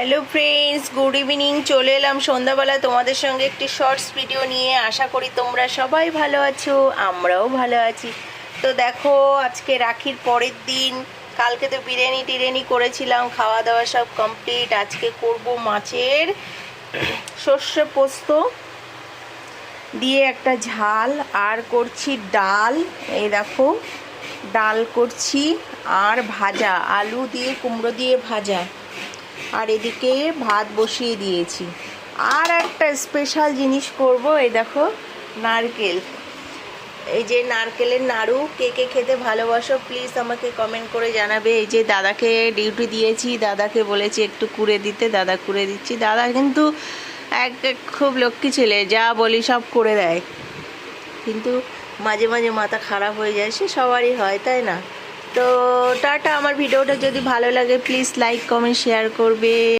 Hello friends, good evening. চলে এলাম সন্ধ্যাবেলা তোমাদের সঙ্গে একটি শর্টস ভিডিও নিয়ে। আশা করি তোমরা সবাই ভালো আছো, আমরাও ভালো আছি। তো দেখো, আজকে রাখির পরের দিন। কালকে তো বিরিয়ানি করেছিলাম, খাওয়া দাওয়া সব কমপ্লিট। আজকে করব মাছের সর্ষে পোস্ত দিয়ে একটা ঝাল, আর করছি ডাল। এই দেখো, ডাল করছি, আর ভাজা আলু দিয়ে কুমড়ো দিয়ে ভাজা, আর এদিকে ভাত বসিয়ে দিয়েছি। আর একটা স্পেশাল জিনিস করব, এই দেখো নারকেল। এই যে নারকেলের নাড়ু, কে কে খেতে ভালোবাসো প্লিজ আমাকে কমেন্ট করে জানাবে। এই যে দাদাকে ডিউটি দিয়েছি, দাদাকে বলেছি একটু কুড়ে দিতে, দাদা কুড়ে দিচ্ছি। দাদা কিন্তু খুব লক্ষ্মী ছেলে, যা বলি সব করে দেয়, কিন্তু মাঝে মাঝে মাথা খারাপ হয়ে যায়, সে সবারই হয়, তাই না? তো টাটা। আমার ভিডিওটা যদি ভালো লাগে প্লিজ লাইক কমেন্ট শেয়ার করবে।